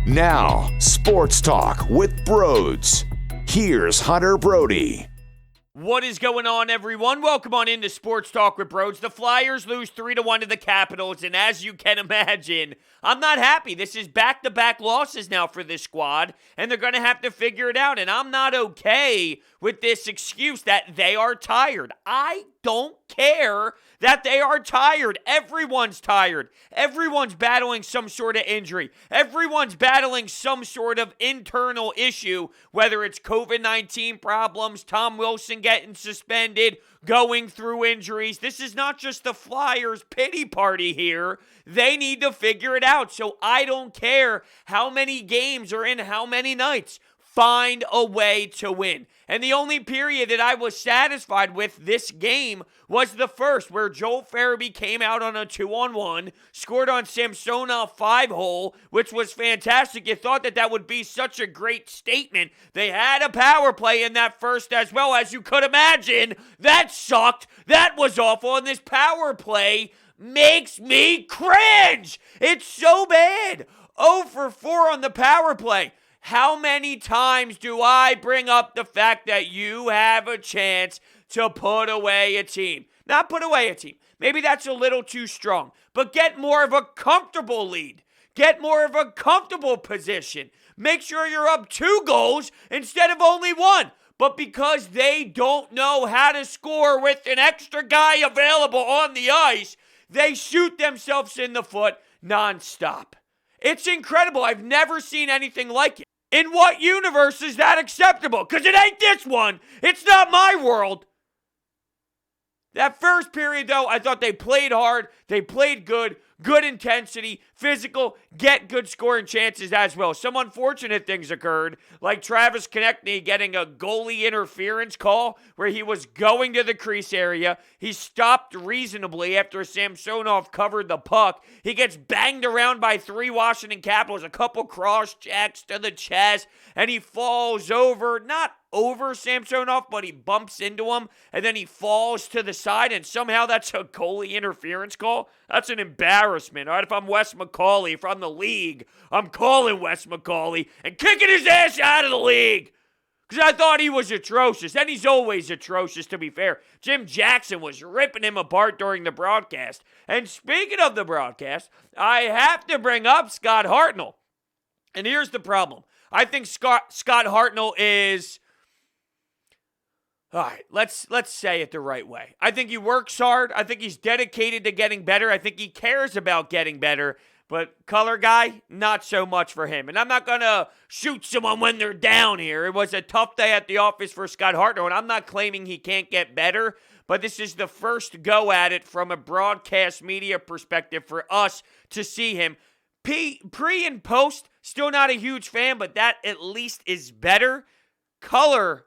Now, Sports Talk with Brodes. Here's Hunter Brody. What is going on, everyone? Welcome on into Sports Talk with Brodes. The Flyers lose 3-1 to the Capitals, and as you can imagine, I'm not happy. This is back-to-back losses now for this squad, and they're going to have to figure it out, and I'm not okay with this excuse that they are tired. I don't care that they are tired. Everyone's tired. Everyone's battling some sort of injury. Everyone's battling some sort of internal issue, whether it's COVID-19 problems, Tom Wilson getting suspended, going through injuries. This is not just the Flyers' pity party here. They need to figure it out. So I don't care how many games are in how many nights. Find a way to win. And the only period that I was satisfied with this game was the first, where Joel Farabee came out on a 2-on-1, scored on Samsonov 5-hole, which was fantastic. You thought that would be such a great statement. They had a power play in that first as well, as you could imagine. That sucked. That was awful. And this power play makes me cringe. It's so bad. 0 for 4 on the power play. How many times do I bring up the fact that you have a chance to put away a team? Not put away a team. Maybe that's a little too strong. But get more of a comfortable lead. Get more of a comfortable position. Make sure you're up 2 goals instead of only 1. But because they don't know how to score with an extra guy available on the ice, they shoot themselves in the foot nonstop. It's incredible. I've never seen anything like it. In what universe is that acceptable? Because it ain't this one. It's not my world. That first period, though, I thought they played hard. They played good intensity, physical, get good scoring chances as well. Some unfortunate things occurred, like Travis Konechny getting a goalie interference call where he was going to the crease area. He stopped reasonably after Samsonov covered the puck. He gets banged around by 3 Washington Capitals, a couple cross checks to the chest, and he falls over, not over Samsonov, but he bumps into him, and then he falls to the side, and somehow that's a goalie interference call? That's an embarrassment, all right? If I'm Wes McCauley, if I'm the league, I'm calling Wes McCauley and kicking his ass out of the league, because I thought he was atrocious, and he's always atrocious, to be fair. Jim Jackson was ripping him apart during the broadcast. And speaking of the broadcast, I have to bring up Scott Hartnell. And here's the problem. I think Scott Hartnell is... All right, let's say it the right way. I think he works hard. I think he's dedicated to getting better. I think he cares about getting better. But color guy, not so much for him. And I'm not going to shoot someone when they're down here. It was a tough day at the office for Scott Hartnell, and I'm not claiming he can't get better, but this is the first go at it from a broadcast media perspective for us to see him. Pre and post, still not a huge fan, but that at least is better. Color,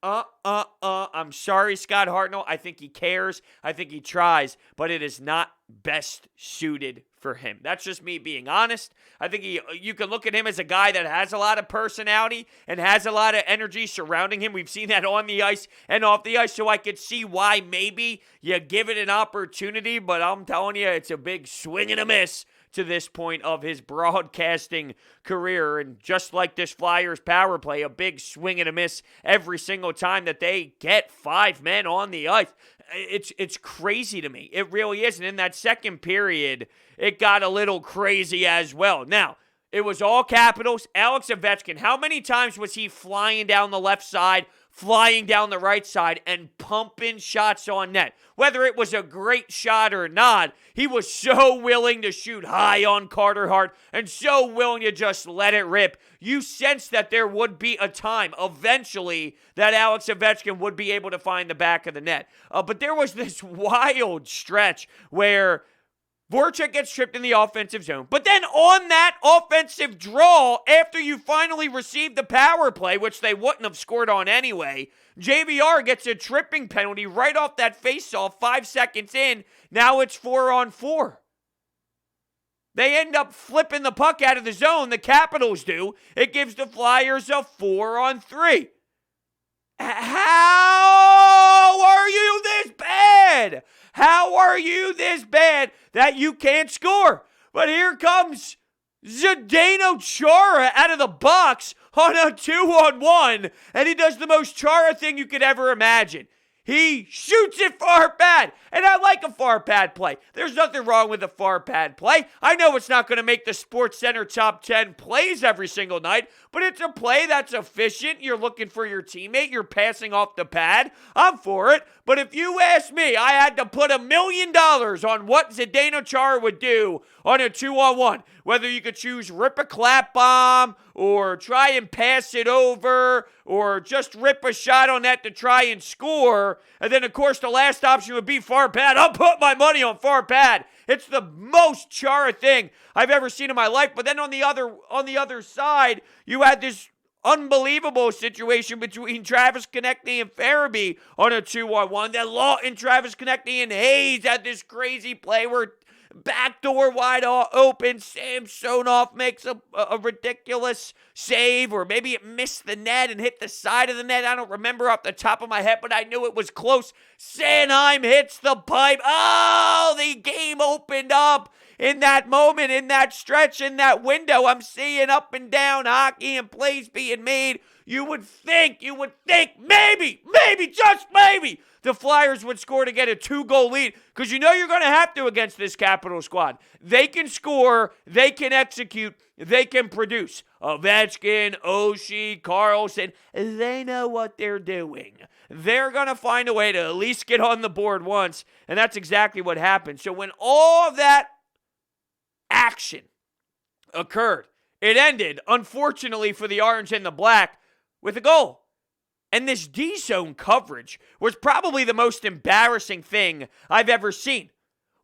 I'm sorry, Scott Hartnell. I think he cares. I think he tries, but it is not best suited for him. That's just me being honest. I think you can look at him as a guy that has a lot of personality and has a lot of energy surrounding him. We've seen that on the ice and off the ice, so I could see why maybe you give it an opportunity, but I'm telling you, it's a big swing and a miss to this point of his broadcasting career. And just like this Flyers power play, a big swing and a miss every single time that they get 5 men on the ice. It's crazy to me. It really is. And in that second period, it got a little crazy as well. Now, it was all Capitals. Alex Ovechkin, how many times was he flying down the left side, flying down the right side, and pumping shots on net? Whether it was a great shot or not, he was so willing to shoot high on Carter Hart and so willing to just let it rip. You sensed that there would be a time eventually that Alex Ovechkin would be able to find the back of the net. But there was this wild stretch where Voracek gets tripped in the offensive zone. But then on that offensive draw, after you finally receive the power play, which they wouldn't have scored on anyway, JVR gets a tripping penalty right off that faceoff 5 seconds in. Now it's 4-on-4. They end up flipping the puck out of the zone. The Capitals do. It gives the Flyers a 4-on-3. How are you this bad? How are you this bad that you can't score? But here comes Zdeno Chara out of the box on a 2-on-1, and he does the most Chara thing you could ever imagine. He shoots it far pad, and I like a far pad play. There's nothing wrong with a far pad play. I know it's not going to make the Sports Center top 10 plays every single night, but it's a play that's efficient. You're looking for your teammate. You're passing off the pad. I'm for it. But if you ask me, I had to put $1 million on what Zdeno Chara would do on a 2-on-1. Whether you could choose rip a clap bomb or try and pass it over or just rip a shot on that to try and score. And then, of course, the last option would be far pad. I'll put my money on far pad. It's the most Chara thing I've ever seen in my life. But then on the other side, you had this unbelievable situation between Travis Konechny and Farabee on a 2-on-1. Then Lawton, Travis Konechny, and Hayes had this crazy play where backdoor wide open, Samsonov makes a ridiculous save, or maybe it missed the net and hit the side of the net. I don't remember off the top of my head, but I knew it was close. Sanheim hits the pipe. Oh, the game opened up in that moment, in that stretch, in that window. I'm seeing up and down hockey and plays being made. You would think, maybe, just maybe, the Flyers would score to get a 2-goal lead, because you know you're going to have to against this Capital squad. They can score, they can execute, they can produce. Ovechkin, Oshie, Carlson, they know what they're doing. They're going to find a way to at least get on the board once, and that's exactly what happened. So when all of that action occurred, it ended, unfortunately for the Orange and the Black, with a goal. And this D-zone coverage was probably the most embarrassing thing I've ever seen.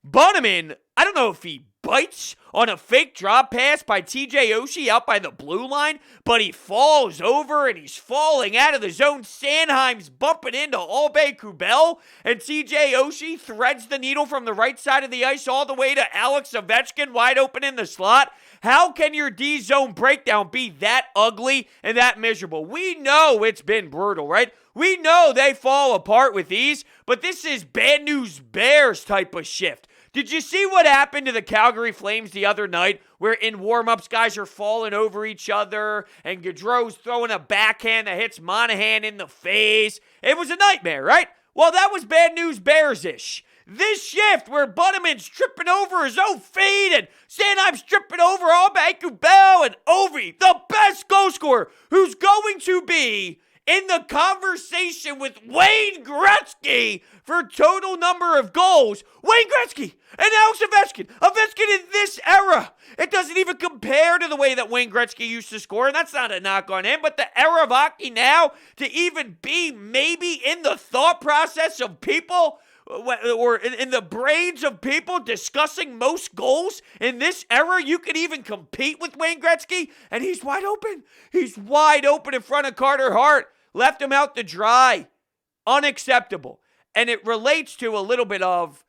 Bunnaman, I don't know if he bites on a fake drop pass by TJ Oshie out by the blue line, but he falls over and he's falling out of the zone. Sanheim's bumping into Aube-Kubel, and TJ Oshie threads the needle from the right side of the ice all the way to Alex Ovechkin wide open in the slot. How can your D-zone breakdown be that ugly and that miserable? We know it's been brutal, right? We know they fall apart with ease, but this is bad news bears type of shift. Did you see what happened to the Calgary Flames the other night, where in warm-ups guys are falling over each other and Gaudreau's throwing a backhand that hits Monahan in the face? It was a nightmare, right? Well, that was bad news bears-ish. This shift where Bunnaman's tripping over his own feet and Sanheim's tripping over Aube-Kubel and Ovi, the best goal scorer, who's going to be in the conversation with Wayne Gretzky for total number of goals. Wayne Gretzky and Alex Ovechkin. Ovechkin in this era. It doesn't even compare to the way that Wayne Gretzky used to score, and that's not a knock on him, but the era of hockey now, to even be maybe in the thought process of people, or in the brains of people discussing most goals in this era, you could even compete with Wayne Gretzky, and he's wide open. He's wide open in front of Carter Hart. Left him out to dry. Unacceptable. And it relates to a little bit of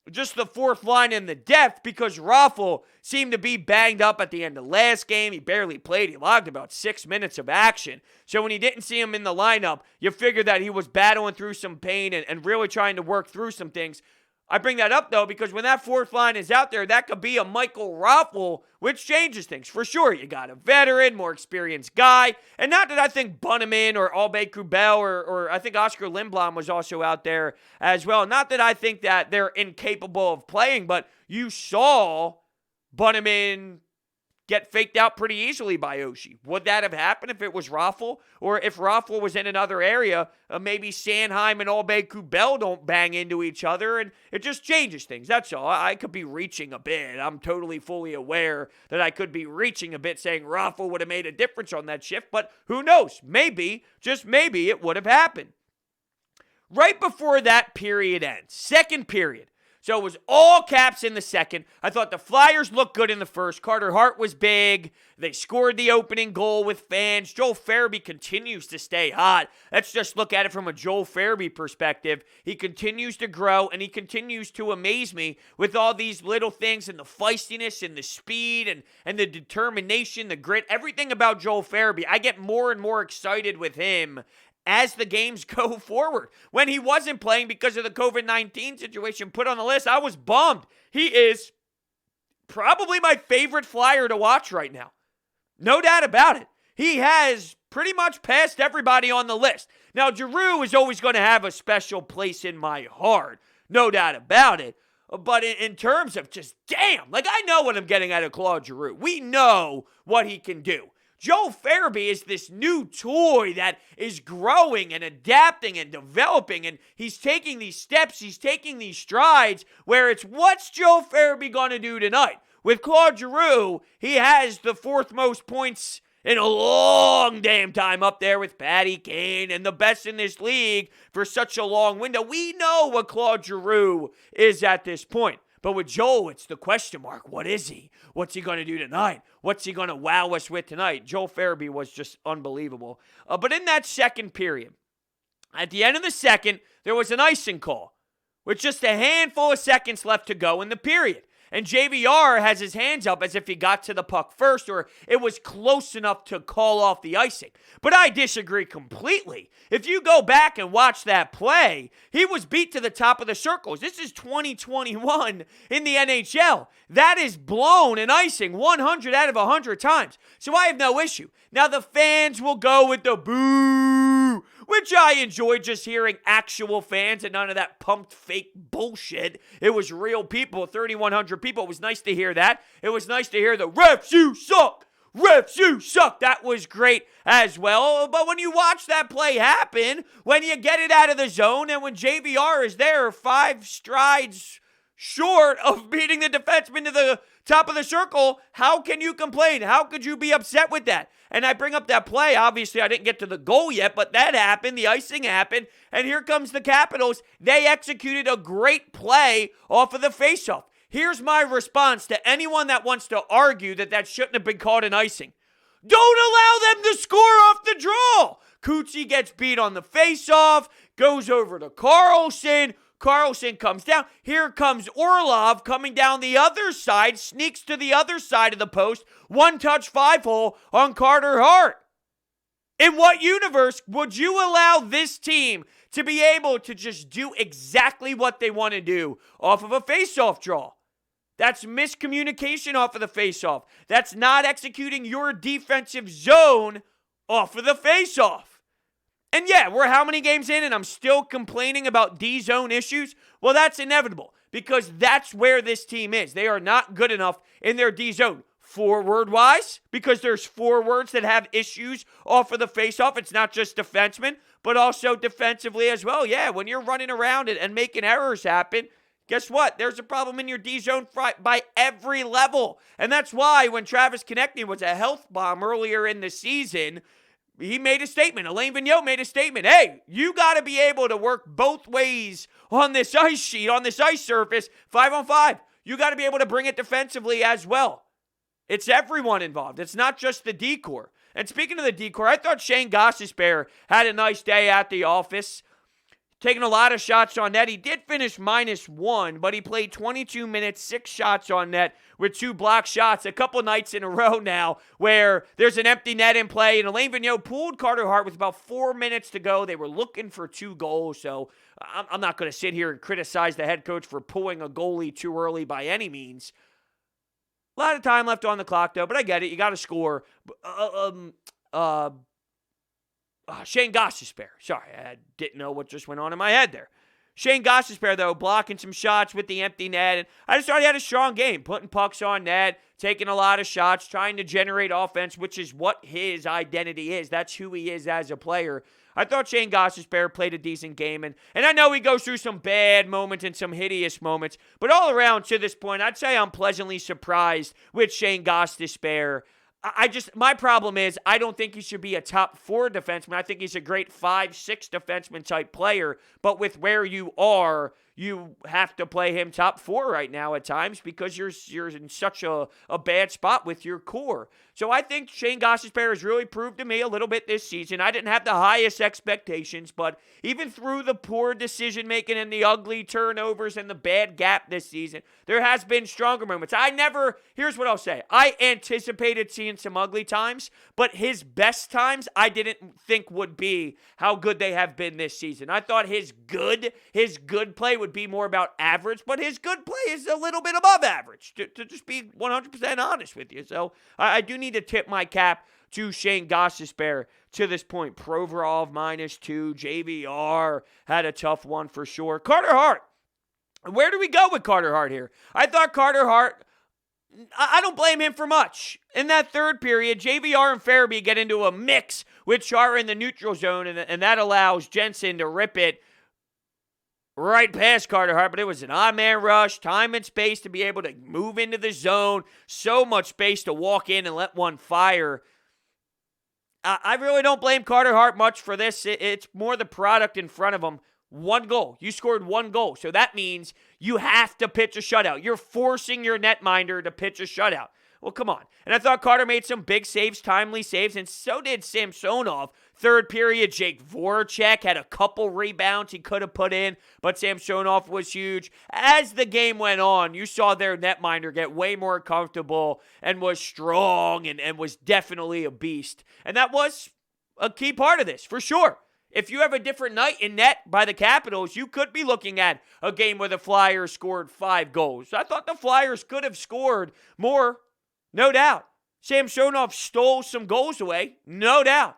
just the fourth line and the depth, because Raffl seemed to be banged up at the end of last game. He barely played. He logged about 6 minutes of action. So when you didn't see him in the lineup, you figured that he was battling through some pain and really trying to work through some things. I bring that up, though, because when that fourth line is out there, that could be a Michael Raffl, which changes things. For sure, you got a veteran, more experienced guy. And not that I think Bunnaman or Aube-Kubel or I think Oscar Lindblom was also out there as well. Not that I think that they're incapable of playing, but you saw Bunnaman get faked out pretty easily by Oshie. Would that have happened if it was Raffl? Or if Raffl was in another area, maybe Sanheim and Aube-Kubel don't bang into each other, and it just changes things. That's all. I could be reaching a bit. I'm totally fully aware that I could be reaching a bit saying Raffl would have made a difference on that shift, but who knows? Maybe, just maybe, it would have happened. Right before that period ends, second period, so it was all caps in the second. I thought the Flyers looked good in the first. Carter Hart was big. They scored the opening goal with fans. Joel Farabee continues to stay hot. Let's just look at it from a Joel Farabee perspective. He continues to grow, and he continues to amaze me with all these little things and the feistiness and the speed and the determination, the grit, everything about Joel Farabee. I get more and more excited with him as the games go forward. When he wasn't playing because of the COVID-19 situation put on the list, I was bummed. He is probably my favorite Flyer to watch right now. No doubt about it. He has pretty much passed everybody on the list. Now, Giroux is always going to have a special place in my heart. No doubt about it. But in terms of just, damn, like I know what I'm getting out of Claude Giroux. We know what he can do. Joe Farabee is this new toy that is growing and adapting and developing, and he's taking these steps, he's taking these strides where it's what's Joe Farabee going to do tonight? With Claude Giroux, he has the fourth most points in a long damn time up there with Patty Kane and the best in this league for such a long window. We know what Claude Giroux is at this point. But with Joe, it's the question mark. What is he? What's he going to do tonight? What's he going to wow us with tonight? Joe Farabee was just unbelievable. But in that second period, at the end of the second, there was an icing call with just a handful of seconds left to go in the period. And JVR has his hands up as if he got to the puck first or it was close enough to call off the icing. But I disagree completely. If you go back and watch that play, he was beat to the top of the circles. This is 2021 in the NHL. That is blown and icing 100 out of 100 times. So I have no issue. Now the fans will go with the boo, which I enjoy just hearing actual fans and none of that pumped fake bullshit. It was real people, 3,100 people. It was nice to hear that. It was nice to hear the refs, you suck. Refs, you suck. That was great as well. But when you watch that play happen, when you get it out of the zone and when JVR is there 5 strides short of beating the defenseman to the top of the circle, how can you complain? How could you be upset with that? And I bring up that play. Obviously, I didn't get to the goal yet, but that happened. The icing happened. And here comes the Capitals. They executed a great play off of the faceoff. Here's my response to anyone that wants to argue that that shouldn't have been called an icing. Don't allow them to score off the draw. Couttsy gets beat on the faceoff, goes over to Carlson. Carlson comes down. Here comes Orlov coming down the other side, sneaks to the other side of the post. 1-touch 5-hole on Carter Hart. In what universe would you allow this team to be able to just do exactly what they want to do off of a faceoff draw? That's miscommunication off of the faceoff. That's not executing your defensive zone off of the faceoff. And yeah, we're how many games in and I'm still complaining about D-zone issues? Well, that's inevitable because that's where this team is. They are not good enough in their D-zone. Forward-wise, because there's forwards that have issues off of the faceoff. It's not just defensemen, but also defensively as well. Yeah, when you're running around and making errors happen, guess what? There's a problem in your D-zone by every level. And that's why when Travis Konechny was a health bomb earlier in the season, he made a statement. Alain Vigneault made a statement. Hey, you got to be able to work both ways on this ice sheet, on this ice surface, 5-on-5. You got to be able to bring it defensively as well. It's everyone involved. It's not just the D-corps. And speaking of the D-corps, I thought Shane Gostisbehere had a nice day at the office. Taking a lot of shots on net. He did finish -1, but he played 22 minutes, 6 shots on net with 2 blocked shots a couple nights in a row now where there's an empty net in play. And Alain Vigneault pulled Carter Hart with about 4 minutes to go. They were looking for 2 goals, so I'm not going to sit here and criticize the head coach for pulling a goalie too early by any means. A lot of time left on the clock, though, but I get it. You got to score. Shane Gostisbehere. Sorry, I didn't know what just went on in my head there. Shane Gostisbehere, though, blocking some shots with the empty net. And I just thought he had a strong game, putting pucks on net, taking a lot of shots, trying to generate offense, which is what his identity is. That's who he is as a player. I thought Shane Gostisbehere played a decent game. And I know he goes through some bad moments and some hideous moments. But all around to this point, I'd say I'm pleasantly surprised with Shane Gostisbehere. My problem is I don't think he should be a top 4 defenseman. I think he's a great 5-6 defenseman type player. But with where you are, you have to play him top 4 right now at times because you're in such a bad spot with your core. So I think Shane Gostisbehere has really proved to me a little bit this season. I didn't have the highest expectations, but even through the poor decision-making and the ugly turnovers and the bad gap this season, there has been stronger moments. Here's what I'll say. I anticipated seeing some ugly times, but his best times I didn't think would be how good they have been this season. I thought his good play would would be more about average, but his good play is a little bit above average, to just be 100% honest with you. So I do need to tip my cap to Shane Gostisbehere to this point. Provorov -2, JVR had a tough one for sure. Carter Hart. Where do we go with Carter Hart here? I thought Carter Hart, I don't blame him for much. In that third period, JVR and Farabee get into a mix with Chara in the neutral zone, and that allows Jansen to rip it right past Carter Hart. But it was an odd-man rush, time and space to be able to move into the zone, so much space to walk in and let one fire. I really don't blame Carter Hart much for this. It's more the product in front of him. One goal. You scored one goal. So that means you have to pitch a shutout. You're forcing your netminder to pitch a shutout. Well, come on. And I thought Carter made some big saves, timely saves, and so did Samsonov. Third period, Jake Voracek had a couple rebounds he could have put in, but Samsonov was huge. As the game went on, you saw their netminder get way more comfortable and was strong and was definitely a beast. And that was a key part of this, for sure. If you have a different night in net by the Capitals, you could be looking at a game where the Flyers scored 5 goals. I thought the Flyers could have scored more, no doubt. Samsonov stole some goals away, no doubt.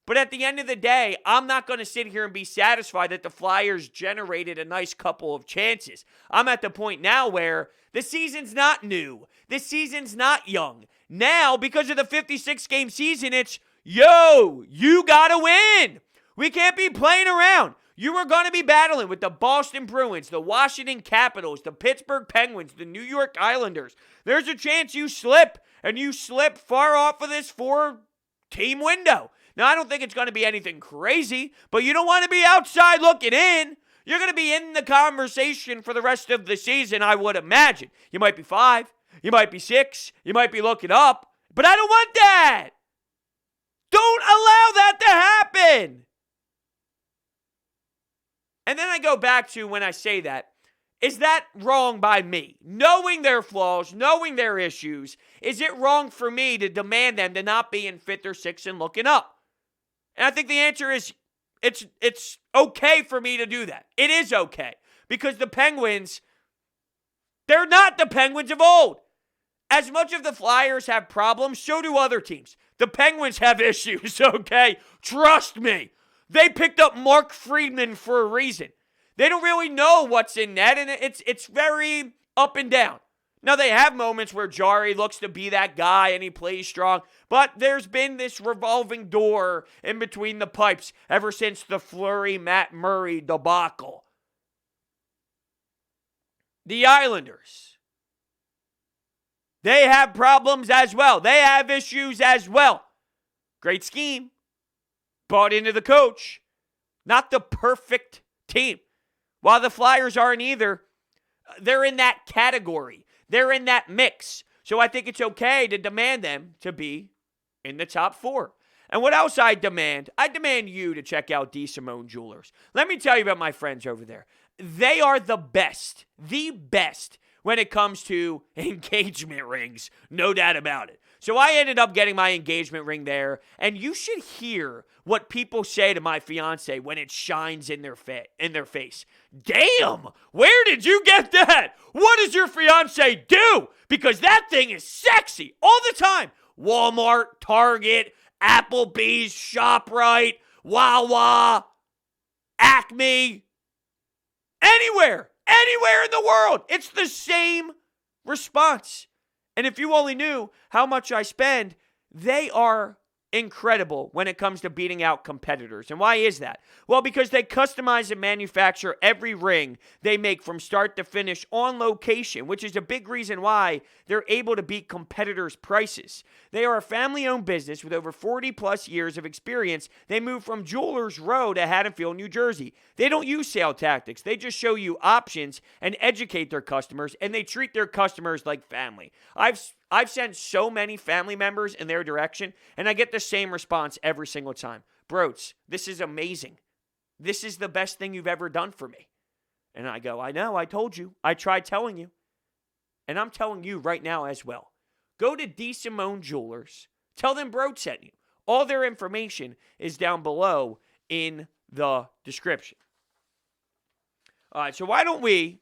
But at the end of the day, I'm not going to sit here and be satisfied that the Flyers generated a nice couple of chances. I'm at the point now where the season's not new. The season's not young. Now, because of the 56-game season, it's, yo, you got to win. We can't be playing around. You are going to be battling with the Boston Bruins, the Washington Capitals, the Pittsburgh Penguins, the New York Islanders. There's a chance you slip, and you slip far off of this 4-team window. Now, I don't think it's going to be anything crazy, but you don't want to be outside looking in. You're going to be in the conversation for the rest of the season, I would imagine. You might be 5, you might be 6, you might be looking up, but I don't want that. Don't allow that to happen. And then I go back to when I say that, is that wrong by me? Knowing their flaws, knowing their issues, is it wrong for me to demand them to not be in 5th or 6th and looking up? And I think the answer is it's okay for me to do that. It is okay. Because the Penguins, they're not the Penguins of old. As much as the Flyers have problems, so do other teams. The Penguins have issues, okay? Trust me. They picked up Mark Friedman for a reason. They don't really know what's in net, and it's very up and down. Now, they have moments where Jari looks to be that guy and he plays strong, but there's been this revolving door in between the pipes ever since the Fleury Matt Murray debacle. The Islanders, they have problems as well. They have issues as well. Great scheme. Bought into the coach. Not the perfect team. While the Flyers aren't either, they're in that category. They're in that mix. So I think it's okay to demand them to be in the top 4. And what else I demand? I demand you to check out DeSimone Jewelers. Let me tell you about my friends over there. They are the best when it comes to engagement rings. No doubt about it. So I ended up getting my engagement ring there, and you should hear what people say to my fiance when it shines in their face. Damn, where did you get that? What does your fiance do? Because that thing is sexy all the time. Walmart, Target, Applebee's, ShopRite, Wawa, Acme, anywhere in the world. It's the same response. And if you only knew how much I spend, they are incredible when it comes to beating out competitors. And why is that? Well, because they customize and manufacture every ring they make from start to finish on location, which is a big reason why they're able to beat competitors' prices. They are a family-owned business with over 40 plus years of experience. They moved from Jewelers Row to Haddonfield, New Jersey. They don't use sale tactics. They just show you options and educate their customers, and they treat their customers like family. I've sent so many family members in their direction, and I get the same response every single time. Brodes, this is amazing. This is the best thing you've ever done for me. And I go, I know, I told you. I tried telling you. And I'm telling you right now as well. Go to DeSimone Jewelers. Tell them Brodes sent you. All their information is down below in the description. All right, so why don't we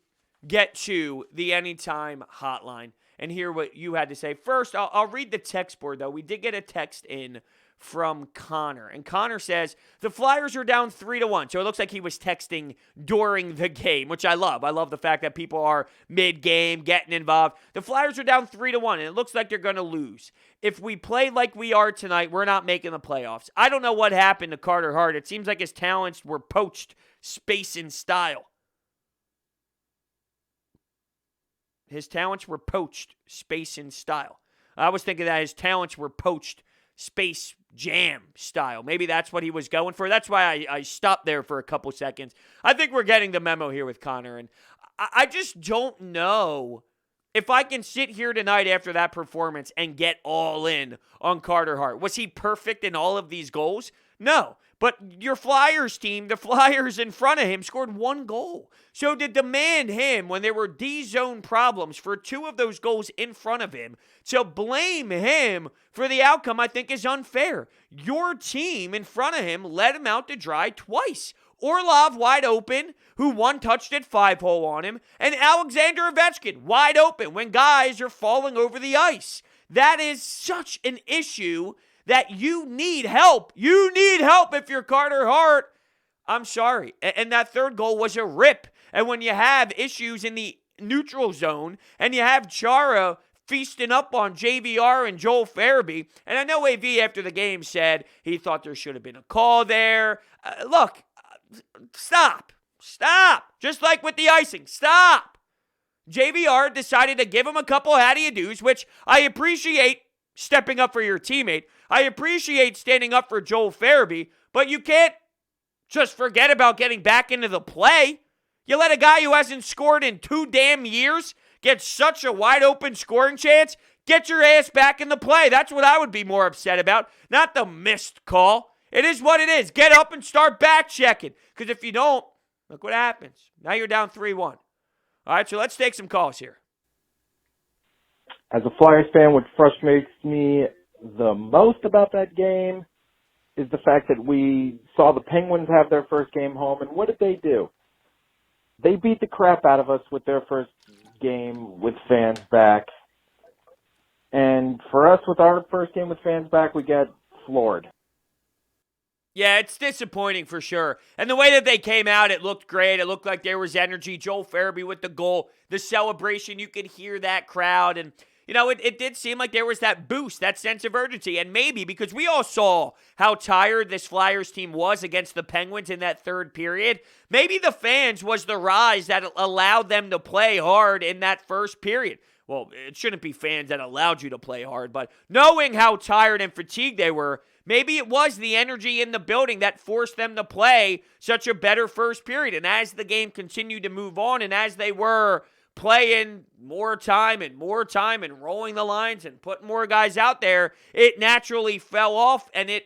get to the Anytime Hotline and hear what you had to say. First, I'll read the text board, though. We did get a text in from Connor, and Connor says, the Flyers are down 3-1, so it looks like he was texting during the game, which I love. I love the fact that people are mid-game, getting involved. The Flyers are down 3-1, and it looks like they're going to lose. If we play like we are tonight, we're not making the playoffs. I don't know what happened to Carter Hart. It seems like his talents were poached, space and style. His talents were poached, space and style. I was thinking that his talents were poached, space jam style. Maybe that's what he was going for. That's why I stopped there for a couple seconds. I think we're getting the memo here with Connor, and I just don't know if I can sit here tonight after that performance and get all in on Carter Hart. Was he perfect in all of these goals? No. But your Flyers team, the Flyers in front of him, scored 1 goal. So to demand him, when there were D-zone problems for 2 of those goals in front of him, to blame him for the outcome, I think is unfair. Your team in front of him let him out to dry twice. Orlov wide open, who one-touched it 5-hole on him, and Alexander Ovechkin wide open when guys are falling over the ice. That is such an issue that you need help. You need help if you're Carter Hart. I'm sorry. And that third goal was a rip. And when you have issues in the neutral zone and you have Chara feasting up on JVR and Joel Farabee, and I know AV after the game said he thought there should have been a call there. Look, stop. Stop. Just like with the icing. Stop. JVR decided to give him a couple how-do-you-dos, which I appreciate stepping up for your teammate. I appreciate standing up for Joel Farabee, but you can't just forget about getting back into the play. You let a guy who hasn't scored in 2 damn years get such a wide open scoring chance. Get your ass back in the play. That's what I would be more upset about, not the missed call. It is what it is. Get up and start back checking, because if you don't, look what happens. Now you're down 3-1. All right, so let's take some calls here. As a Flyers fan, what frustrates me the most about that game is the fact that we saw the Penguins have their first game home, and what did they do? They beat the crap out of us with their first game with fans back. And for us, with our first game with fans back, we got floored. Yeah, it's disappointing for sure. And the way that they came out, it looked great. It looked like there was energy. Joel Farabee with the goal, the celebration, you could hear that crowd. And you know, it did seem like there was that boost, that sense of urgency. And maybe because we all saw how tired this Flyers team was against the Penguins in that third period, maybe the fans was the rise that allowed them to play hard in that first period. Well, it shouldn't be fans that allowed you to play hard, but knowing how tired and fatigued they were, maybe it was the energy in the building that forced them to play such a better first period. And as the game continued to move on, and as they were playing more time and rolling the lines and putting more guys out there, it naturally fell off and it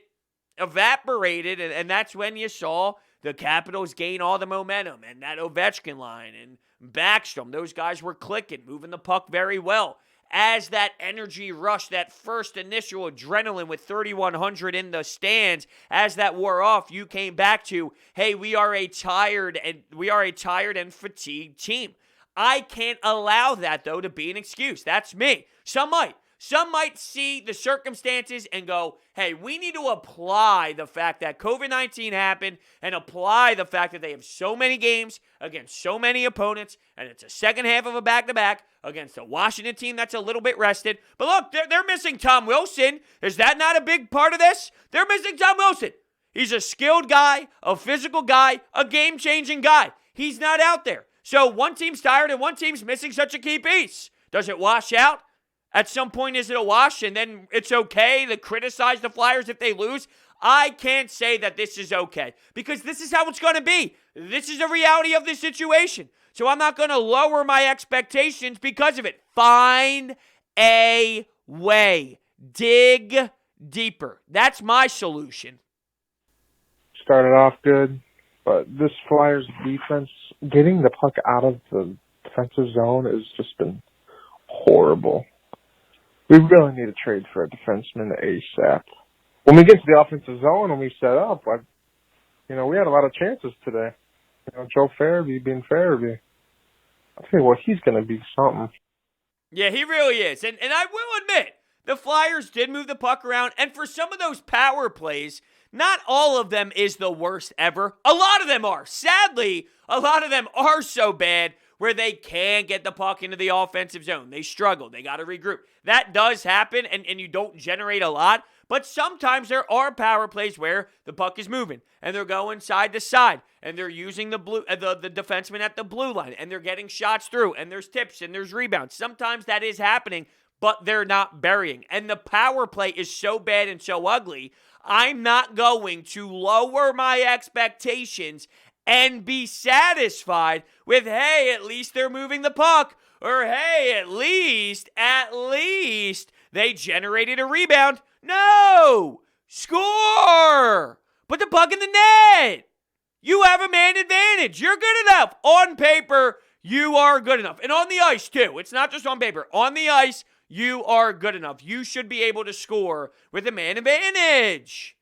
evaporated. And that's when you saw the Capitals gain all the momentum, and that Ovechkin line and Backstrom, those guys were clicking, moving the puck very well. As that energy rush, that first initial adrenaline with 3,100 in the stands, as that wore off, you came back to, hey, we are a tired and fatigued team. I can't allow that, though, to be an excuse. That's me. Some might. Some might see the circumstances and go, hey, we need to apply the fact that COVID-19 happened and apply the fact that they have so many games against so many opponents, and it's a second half of a back-to-back against a Washington team that's a little bit rested. But look, they're missing Tom Wilson. Is that not a big part of this? They're missing Tom Wilson. He's a skilled guy, a physical guy, a game-changing guy. He's not out there. So one team's tired and one team's missing such a key piece. Does it wash out? At some point, is it a wash and then it's okay to criticize the Flyers if they lose? I can't say that this is okay because this is how it's going to be. This is the reality of the situation. So I'm not going to lower my expectations because of it. Find a way. Dig deeper. That's my solution. Started off good, but this Flyers defense, getting the puck out of the defensive zone has just been horrible. We really need to trade for a defenseman ASAP. When we get to the offensive zone and we set up, we had a lot of chances today. Joe Farabee being Farabee. I'll tell you what, he's going to be something. Yeah, he really is. And I will admit, the Flyers did move the puck around, and for some of those power plays, not all of them is the worst ever. A lot of them are. Sadly, a lot of them are so bad where they can't get the puck into the offensive zone. They struggle. They got to regroup. That does happen, and you don't generate a lot. But sometimes there are power plays where the puck is moving, and they're going side to side, and they're using the defenseman at the blue line, and they're getting shots through, and there's tips, and there's rebounds. Sometimes that is happening, but they're not burying. And the power play is so bad and so ugly, I'm not going to lower my expectations and be satisfied with, hey, at least they're moving the puck, or hey, at least they generated a rebound. No! Score! Put the puck in the net! You have a man advantage. You're good enough. On paper, you are good enough. And on the ice, too. It's not just on paper. On the ice, you are good enough. You should be able to score with a man advantage.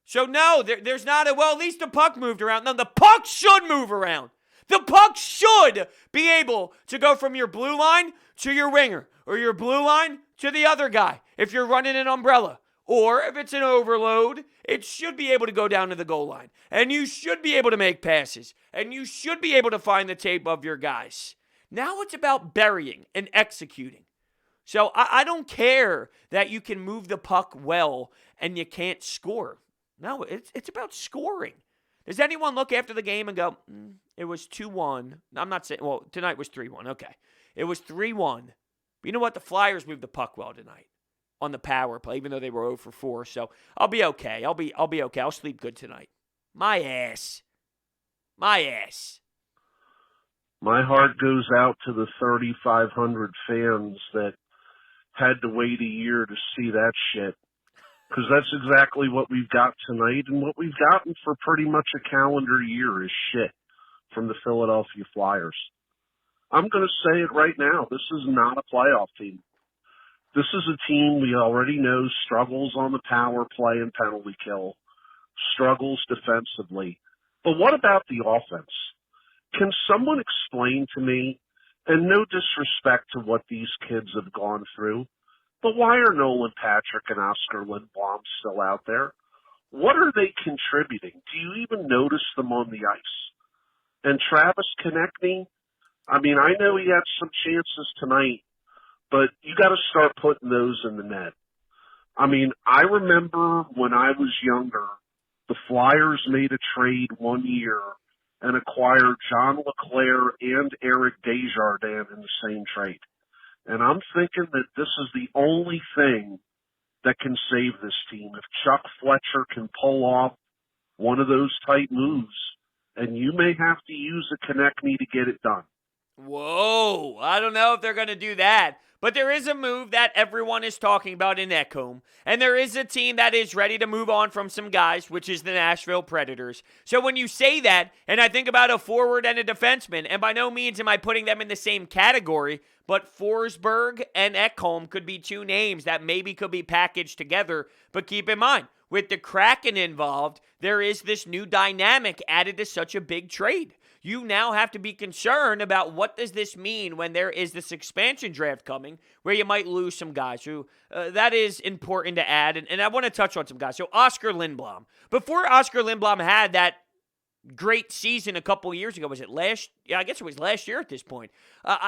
So, no, there's not well, at least the puck moved around. No, the puck should move around. The puck should be able to go from your blue line to your winger, or your blue line to the other guy if you're running an umbrella. Or if it's an overload, it should be able to go down to the goal line. And you should be able to make passes. And you should be able to find the tape of your guys. Now it's about burying and executing. So I don't care that you can move the puck well and you can't score. No, it's about scoring. Does anyone look after the game and go, it was 2-1. I'm not saying, well, tonight was 3-1. Okay. It was 3-1. But you know what? The Flyers moved the puck well tonight on the power play, even though they were 0 for 4. So I'll be okay. I'll be okay. I'll sleep good tonight. My ass. My heart goes out to the 3,500 fans that had to wait a year to see that shit. Because that's exactly what we've got tonight, and what we've gotten for pretty much a calendar year is shit from the Philadelphia Flyers. I'm going to say it right now. This is not a playoff team. This is a team we already know struggles on the power play and penalty kill, struggles defensively. But what about the offense? Can someone explain to me, and no disrespect to what these kids have gone through, but why are Nolan Patrick and Oscar Lindblom still out there? What are they contributing? Do you even notice them on the ice? And Travis Konechny, I mean, I know he had some chances tonight, but you got to start putting those in the net. I mean, I remember when I was younger, the Flyers made a trade one year and acquired John LeClair and Eric Desjardins in the same trade. And I'm thinking that this is the only thing that can save this team. If Chuck Fletcher can pull off one of those type moves, and you may have to use a Konechny to get it done. Whoa, I don't know if they're going to do that. But there is a move that everyone is talking about in Ekholm. And there is a team that is ready to move on from some guys, which is the Nashville Predators. So when you say that, and I think about a forward and a defenseman, and by no means am I putting them in the same category, but Forsberg and Ekholm could be two names that maybe could be packaged together. But keep in mind, with the Kraken involved, there is this new dynamic added to such a big trade. You now have to be concerned about what does this mean when there is this expansion draft coming where you might lose some guys who that is important to add. And I want to touch on some guys. So Oscar Lindblom. Before Oscar Lindblom had that great season a couple years ago, was it last? Yeah, I guess it was last year at this point.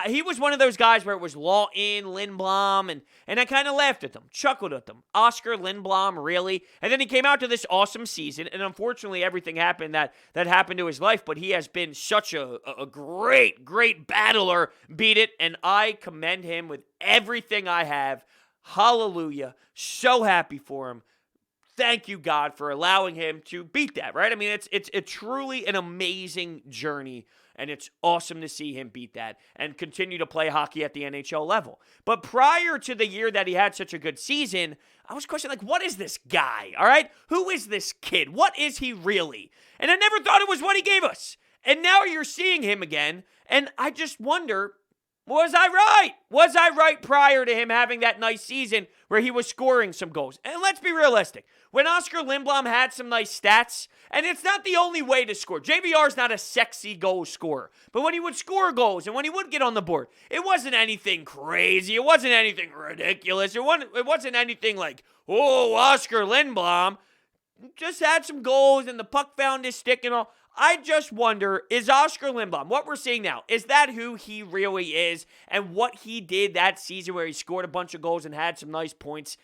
He was one of those guys where it was Law in Lindblom, and I kind of laughed at them, chuckled at them. Oscar Lindblom, really? And then he came out to this awesome season, and unfortunately everything happened that happened to his life, but he has been such a great battler, beat it, and I commend him with everything I have. Hallelujah. So happy for him. Thank you, God, for allowing him to beat that, right? I mean, it's truly an amazing journey, and it's awesome to see him beat that and continue to play hockey at the NHL level. But prior to the year that he had such a good season, I was questioning, what is this guy, all right? Who is this kid? What is he really? And I never thought it was what he gave us. And now you're seeing him again, and I just wonder, Was I right? Was I right prior to him having that nice season where he was scoring some goals? And let's be realistic. When Oscar Lindblom had some nice stats, and it's not the only way to score. JVR's not a sexy goal scorer. But when he would score goals and when he would get on the board, it wasn't anything crazy. It wasn't anything ridiculous. It wasn't anything like, oh, Oscar Lindblom just had some goals and the puck found his stick and all. I just wonder, is Oscar Lindblom, what we're seeing now, is that who he really is? And what he did that season where he scored a bunch of goals and had some nice points,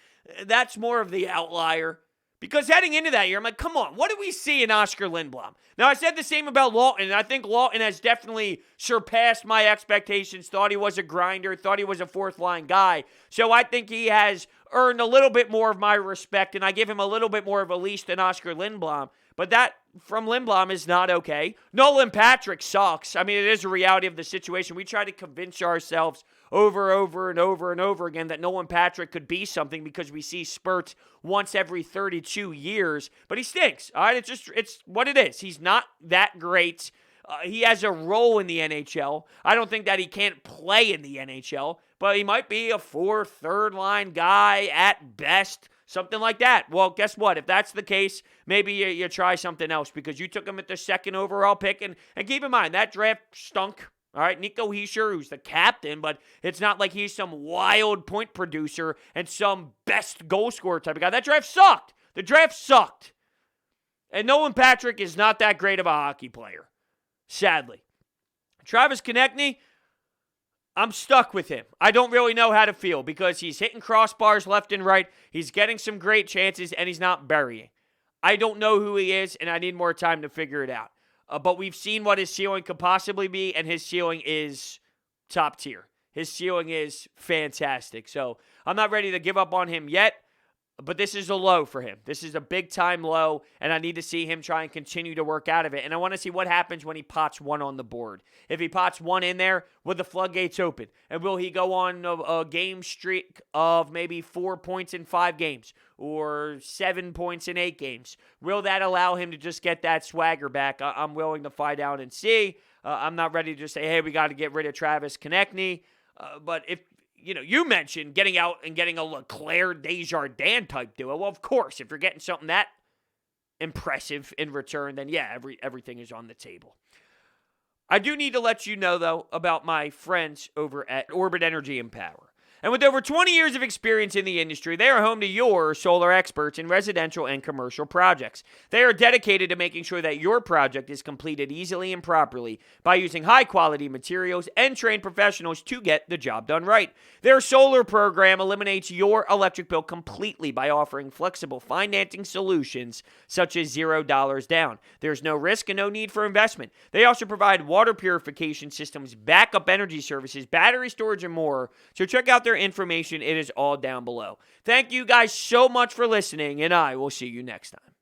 that's more of the outlier. Because heading into that year, I'm like, come on, what do we see in Oscar Lindblom? Now, I said the same about Lawton, and I think Lawton has definitely surpassed my expectations, thought he was a grinder, thought he was a fourth-line guy. So I think he has earned a little bit more of my respect, and I give him a little bit more of a leash than Oscar Lindblom. But that from Lindblom is not okay. Nolan Patrick sucks. I mean, it is a reality of the situation. We try to convince ourselves over and over again that Nolan Patrick could be something because we see spurts once every 32 years. But he stinks. All right, it's what it is. He's not that great. He has a role in the NHL. I don't think that he can't play in the NHL, but he might be a fourth, third-line guy at best. Something like that. Well, guess what? If that's the case, maybe you try something else because you took him at the second overall pick. And keep in mind, that draft stunk. All right, Nico Hischier, who's the captain, but it's not like he's some wild point producer and some best goal scorer type of guy. That draft sucked. The draft sucked. And Nolan Patrick is not that great of a hockey player, sadly. Travis Konechny, I'm stuck with him. I don't really know how to feel because he's hitting crossbars left and right. He's getting some great chances, and he's not burying. I don't know who he is, and I need more time to figure it out. But we've seen what his ceiling could possibly be, and his ceiling is top tier. His ceiling is fantastic. So I'm not ready to give up on him yet, but this is a low for him. This is a big-time low, and I need to see him try and continue to work out of it. And I want to see what happens when he pots one on the board. If he pots one in there, will the floodgates open? And will he go on a game streak of maybe 4 points in 5 games or 7 points in 8 games? Will that allow him to just get that swagger back? I'm willing to find out and see. I'm not ready to just say, hey, we got to get rid of Travis Konechny. But if you mentioned getting out and getting a Leclerc Desjardins type duo. Well, of course, if you're getting something that impressive in return, then yeah, everything is on the table. I do need to let you know, though, about my friends over at Orbit Energy and Power. And with over 20 years of experience in the industry, they are home to your solar experts in residential and commercial projects. They are dedicated to making sure that your project is completed easily and properly by using high-quality materials and trained professionals to get the job done right. Their solar program eliminates your electric bill completely by offering flexible financing solutions such as $0 down. There's no risk and no need for investment. They also provide water purification systems, backup energy services, battery storage, and more. So check out their information. It is all down below. Thank you guys so much for listening, and I will see you next time.